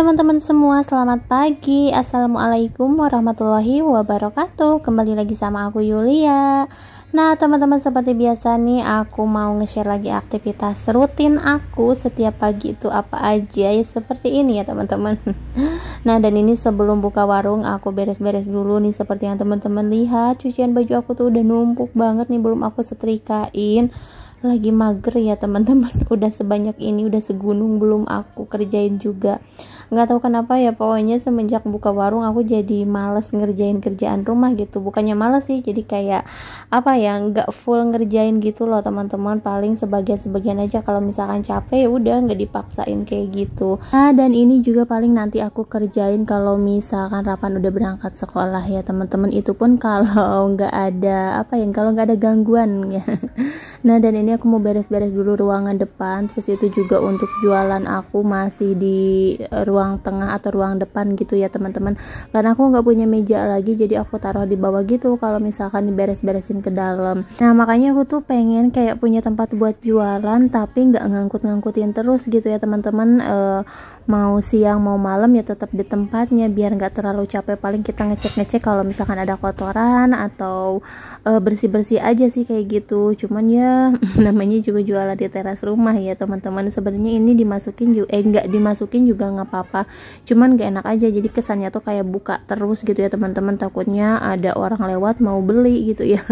teman-teman semua, selamat pagi. Assalamualaikum warahmatullahi wabarakatuh. Kembali lagi sama aku Yulia. Nah teman-teman, seperti biasa nih, aku mau nge-share lagi aktivitas rutin aku setiap pagi itu apa aja ya, seperti ini ya teman-teman. Nah dan ini sebelum buka warung, aku beres-beres dulu nih. Seperti yang teman-teman lihat, cucian baju aku tuh udah numpuk banget nih, belum aku setrikain. Lagi mager ya teman-teman, udah sebanyak ini, udah segunung belum aku kerjain juga. Nggak tahu kenapa ya, pokoknya semenjak buka warung aku jadi males ngerjain kerjaan rumah gitu. Bukannya males sih, jadi kayak apa ya, nggak full ngerjain gitu loh teman-teman. Paling sebagian-sebagian aja, kalau misalkan capek ya udah nggak dipaksain kayak gitu. Nah dan ini juga paling nanti aku kerjain kalau misalkan Rapan udah berangkat sekolah ya teman-teman. Itu pun kalau nggak ada apa ya, kalau nggak ada gangguan ya. Nah dan ini aku mau beres-beres dulu ruangan depan. Terus itu juga untuk jualan aku masih di ruang tengah atau ruang depan gitu ya teman-teman, karena aku nggak punya meja lagi, jadi aku taruh di bawah gitu kalau misalkan diberes-beresin ke dalam. Nah makanya aku tuh pengen kayak punya tempat buat jualan tapi nggak ngangkut-ngangkutin terus gitu ya teman-teman. Mau siang mau malam ya tetap di tempatnya biar nggak terlalu capek. Paling kita ngecek-ngecek kalau misalkan ada kotoran atau bersih-bersih aja sih kayak gitu. Cuman ya namanya juga jualan di teras rumah ya teman-teman. Sebenarnya ini dimasukin juga nggak dimasukin juga nggak apa-apa, cuman gak enak aja, jadi kesannya tuh kayak buka terus gitu ya teman-teman. Takutnya ada orang lewat mau beli gitu ya.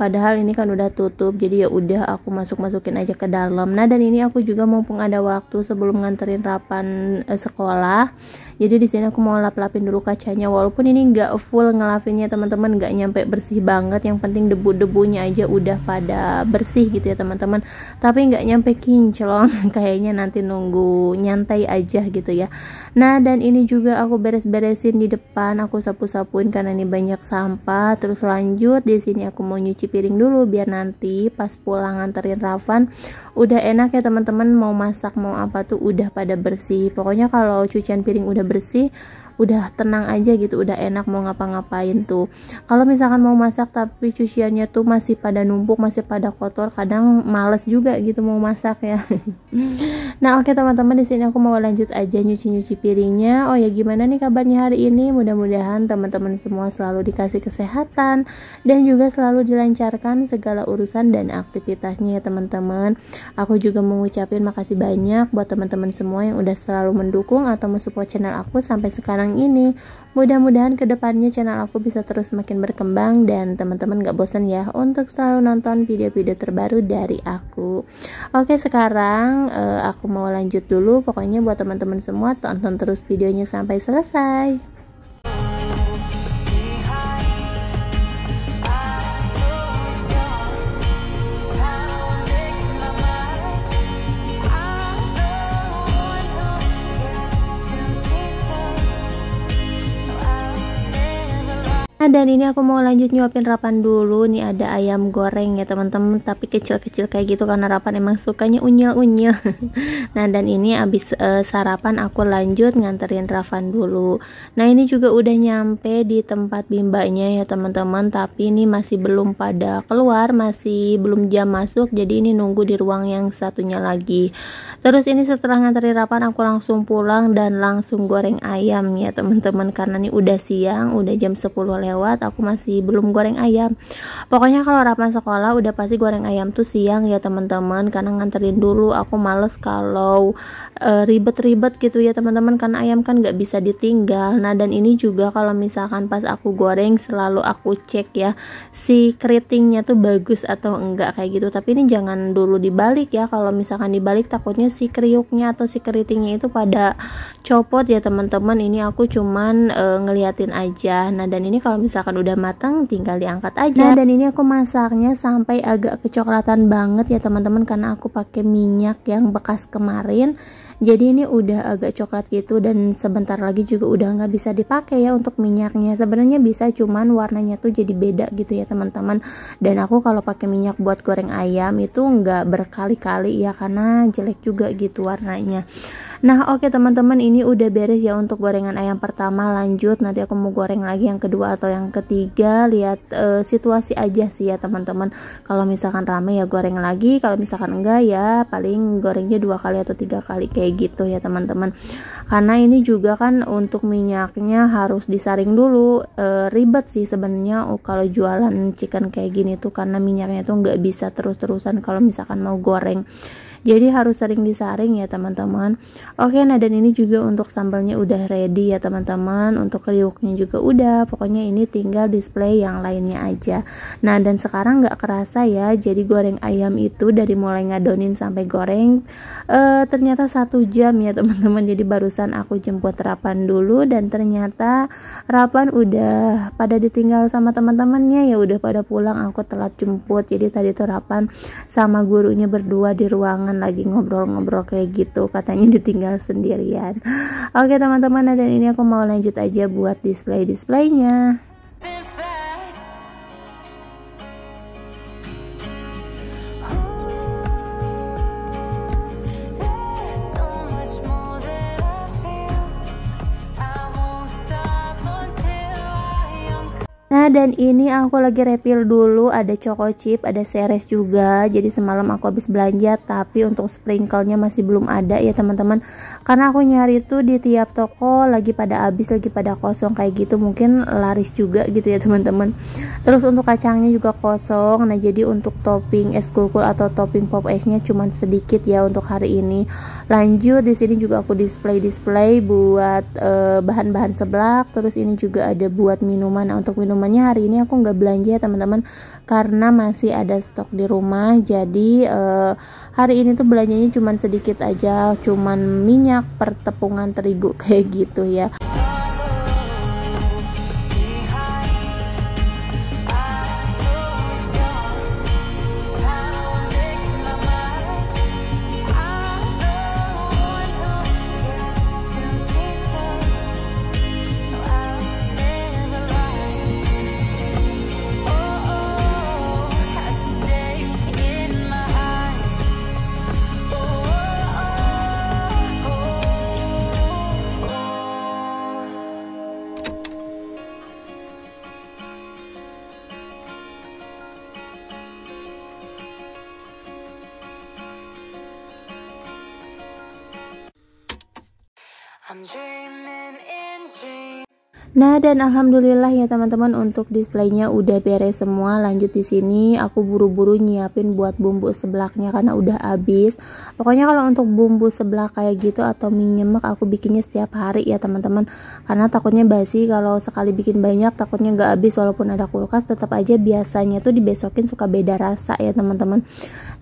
Padahal ini kan udah tutup, jadi ya udah aku masukin aja ke dalam. Nah dan ini aku juga mumpung ada waktu sebelum nganterin Rapan sekolah, jadi di sini aku mau lap-lapin dulu kacanya. Walaupun ini nggak full ngelafinnya teman-teman, nggak nyampe bersih banget, yang penting debu-debunya aja udah pada bersih gitu ya teman-teman, tapi nggak nyampe kinclong. Kayaknya nanti nunggu nyantai aja gitu ya. Nah dan ini juga aku beres-beresin di depan, aku sapu-sapuin karena ini banyak sampah. Terus lanjut di sini aku mau nyuci piring dulu biar nanti pas pulang nganterin Ravan udah enak ya teman-teman, mau masak mau apa tuh udah pada bersih. Pokoknya kalau cucian piring udah bersih, udah tenang aja gitu, udah enak mau ngapa-ngapain tuh. Kalau misalkan mau masak tapi cuciannya tuh masih pada numpuk, masih pada kotor, kadang males juga gitu mau masak ya. Nah oke teman-teman, di sini aku mau lanjut aja nyuci piringnya. Oh ya, gimana nih kabarnya hari ini? Mudah-mudahan teman-teman semua selalu dikasih kesehatan dan juga selalu dilancarkan segala urusan dan aktivitasnya ya teman-teman. Aku juga mau ngucapin makasih banyak buat teman-teman semua yang udah selalu mendukung atau mensupport channel aku sampai sekarang ini. Mudah-mudahan kedepannya channel aku bisa terus makin berkembang dan teman-teman gak bosan ya untuk selalu nonton video-video terbaru dari aku. Oke, sekarang aku mau lanjut dulu. Pokoknya buat teman-teman semua tonton terus videonya sampai selesai. Nah dan ini aku mau lanjut nyuapin Rapan dulu. Nih ada ayam goreng ya teman-teman, tapi kecil-kecil kayak gitu karena Rapan emang sukanya unyil-unyil. Nah dan ini abis sarapan aku lanjut nganterin Ravan dulu. Nah ini juga udah nyampe di tempat bimbanya ya teman-teman, tapi ini masih belum pada keluar, masih belum jam masuk, jadi ini nunggu di ruang yang satunya lagi. Terus ini setelah nganterin Rapan aku langsung pulang dan langsung goreng ayam ya teman-teman, karena ini udah siang, udah jam 10 lewat, aku masih belum goreng ayam. Pokoknya kalau Rapan sekolah udah pasti goreng ayam tuh siang ya teman-teman, karena nganterin dulu. Aku males kalau ribet-ribet gitu ya teman-teman, karena ayam kan nggak bisa ditinggal. Nah dan ini juga kalau misalkan pas aku goreng selalu aku cek ya si keritingnya tuh bagus atau enggak kayak gitu. Tapi ini jangan dulu dibalik ya, kalau misalkan dibalik takutnya si kriuknya atau si keritingnya itu pada copot ya teman-teman. Ini aku cuman ngeliatin aja. Nah dan ini kalau misalkan udah matang tinggal diangkat aja. Nah dan ini aku masaknya sampai agak kecoklatan banget ya teman-teman, karena aku pakai minyak yang bekas kemarin, jadi ini udah agak coklat gitu dan sebentar lagi juga udah nggak bisa dipakai ya untuk minyaknya. Sebenarnya bisa, cuman warnanya tuh jadi beda gitu ya teman-teman. Dan aku kalau pakai minyak buat goreng ayam itu nggak berkali-kali ya, karena jelek juga gitu warnanya. Nah, oke teman-teman, ini udah beres ya untuk gorengan ayam pertama. Lanjut, nanti aku mau goreng lagi yang kedua atau yang ketiga. Lihat situasi aja sih ya teman-teman. Kalau misalkan rame ya goreng lagi, kalau misalkan enggak ya paling gorengnya 2 kali atau 3 kali kayak gitu ya teman-teman. Karena ini juga kan untuk minyaknya harus disaring dulu. Ribet sih sebenarnya kalau jualan chicken kayak gini tuh, karena minyaknya tuh nggak bisa terus-terusan kalau misalkan mau goreng. Jadi harus sering disaring ya teman-teman. Oke, nah dan ini juga untuk sambalnya udah ready ya teman-teman. Untuk kriuknya juga udah. Pokoknya ini tinggal display yang lainnya aja. Nah, dan sekarang nggak kerasa ya. Jadi goreng ayam itu dari mulai ngadonin sampai goreng ternyata 1 jam ya teman-teman. Jadi barusan aku jemput Rapan dulu dan ternyata Rapan udah pada ditinggal sama teman-temannya ya, udah pada pulang. Aku telat jemput. Jadi tadi tuh Rapan sama gurunya berdua di ruangan lagi ngobrol-ngobrol kayak gitu, katanya ditinggal sendirian. Oke teman-teman, dan ini aku mau lanjut aja buat displaynya. Nah, dan ini aku lagi refill dulu, ada choco chip, ada Ceres juga. Jadi semalam aku habis belanja, tapi untuk sprinkle-nya masih belum ada ya teman-teman. Karena aku nyari tuh di tiap toko lagi pada habis, lagi pada kosong kayak gitu. Mungkin laris juga gitu ya teman-teman. Terus untuk kacangnya juga kosong. Nah, jadi untuk topping es kulkul atau topping pop ice-nya cuman sedikit ya untuk hari ini. Lanjut, di sini juga aku display buat bahan-bahan seblak. Terus ini juga ada buat minuman. Nah, untuk minumannya hari ini aku nggak belanja ya teman-teman, karena masih ada stok di rumah. Jadi hari ini tuh belanjanya cuman sedikit aja, cuman minyak per tepungan terigu kayak gitu ya. Nah, dan alhamdulillah ya teman-teman, untuk displaynya udah beres semua. Lanjut, di sini aku buru-buru nyiapin buat bumbu seblaknya karena udah habis. Pokoknya kalau untuk bumbu seblak kayak gitu atau mie nyemek aku bikinnya setiap hari ya teman-teman, karena takutnya basi. Kalau sekali bikin banyak takutnya nggak habis, walaupun ada kulkas tetap aja biasanya tuh dibesokin suka beda rasa ya teman-teman.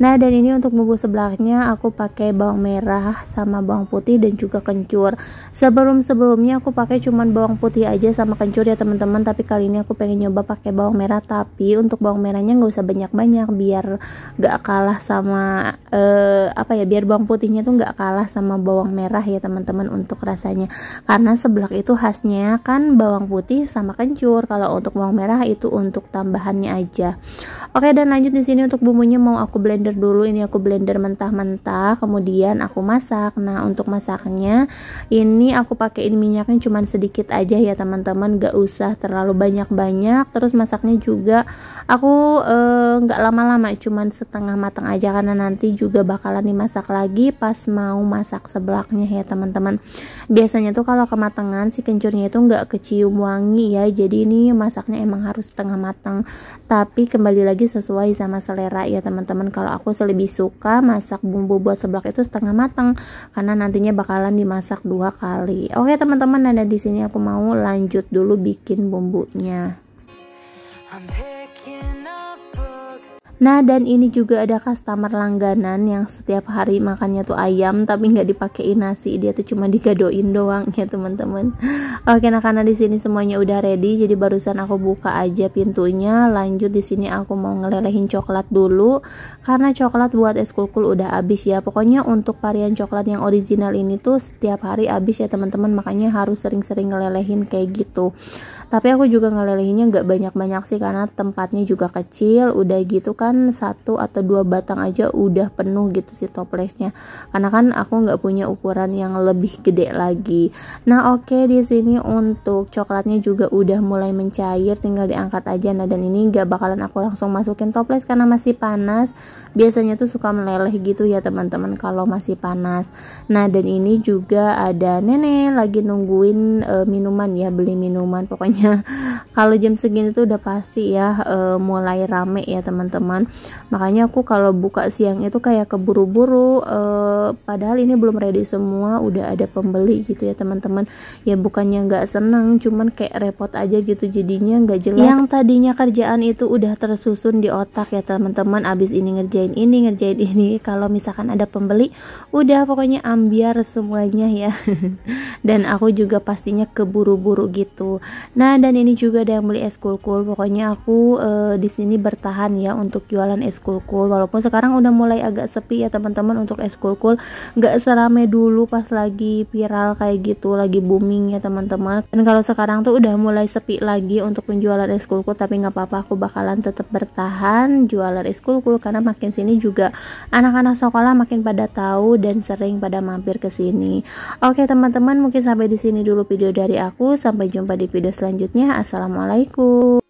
Nah, dan ini untuk bumbu seblaknya aku pakai bawang merah sama bawang putih dan juga kencur. Sebelumnya aku pakai cuman bawang putih aja sama kencur ya teman-teman, tapi kali ini aku pengen nyoba pakai bawang merah. Tapi untuk bawang merahnya nggak usah banyak-banyak biar nggak kalah sama biar bawang putihnya tuh nggak kalah sama bawang merah ya teman-teman untuk rasanya, karena seblak itu khasnya kan bawang putih sama kencur. Kalau untuk bawang merah itu untuk tambahannya aja. Oke, dan lanjut di sini untuk bumbunya mau aku blender dulu. Ini aku blender mentah-mentah, kemudian aku masak. Nah, untuk masaknya ini aku pakein minyaknya cuman sedikit aja ya teman-teman, gak usah terlalu banyak-banyak. Terus masaknya juga aku nggak lama-lama, cuman setengah matang aja, karena nanti juga bakalan dimasak lagi pas mau masak seblaknya ya teman-teman. Biasanya tuh kalau kematangan si kencurnya itu nggak kecium wangi ya, jadi ini masaknya emang harus setengah matang. Tapi kembali lagi sesuai sama selera ya teman-teman. Kalau aku lebih suka masak bumbu buat seblak itu setengah matang, karena nantinya bakalan dimasak 2 kali. Oke teman-teman, ada di sini aku mau lanjut dulu bikin bumbunya. Nah, dan ini juga ada customer langganan yang setiap hari makannya tuh ayam tapi nggak dipakein nasi, dia tuh cuma digadoin doang ya teman-teman. Oke, nah karena di sini semuanya udah ready, jadi barusan aku buka aja pintunya. Lanjut, di sini aku mau ngelelehin coklat dulu karena coklat buat es kulkul udah habis ya. Pokoknya untuk varian coklat yang original ini tuh setiap hari habis ya teman-teman, makanya harus sering-sering ngelelehin kayak gitu. Tapi aku juga ngelelehinnya nggak banyak-banyak sih karena tempatnya juga kecil. Udah gitu kan 1 atau 2 batang aja udah penuh gitu si toplesnya. Karena kan aku nggak punya ukuran yang lebih gede lagi. Nah oke, di sini untuk coklatnya juga udah mulai mencair, tinggal diangkat aja. Nah dan ini nggak bakalan aku langsung masukin toples karena masih panas. Biasanya tuh suka meleleh gitu ya teman-teman kalau masih panas. Nah dan ini juga ada nenek lagi nungguin minuman ya, beli minuman. Pokoknya kalau jam segini tuh udah pasti ya mulai rame ya teman-teman. Makanya aku kalau buka siang itu kayak keburu-buru, padahal ini belum ready semua udah ada pembeli gitu ya teman-teman. Ya bukannya nggak seneng, cuman kayak repot aja gitu, jadinya nggak jelas. Yang tadinya kerjaan itu udah tersusun di otak ya teman-teman, abis ini ngerjain ini, kalau misalkan ada pembeli udah pokoknya ambiar semuanya ya. Dan aku juga pastinya keburu-buru gitu. Nah dan ini juga ada yang beli es kulkul. Pokoknya aku di sini bertahan ya untuk jualan es kulkul, walaupun sekarang udah mulai agak sepi ya teman-teman untuk es kulkul, nggak serame dulu pas lagi viral kayak gitu, lagi booming ya teman-teman. Dan kalau sekarang tuh udah mulai sepi lagi untuk penjualan es kulkul, tapi nggak apa-apa, aku bakalan tetap bertahan jualan es kulkul karena makin sini juga anak-anak sekolah makin pada tahu dan sering pada mampir ke sini. Oke teman-teman, mungkin sampai di sini dulu video dari aku. Sampai jumpa di video selanjutnya. Assalamualaikum.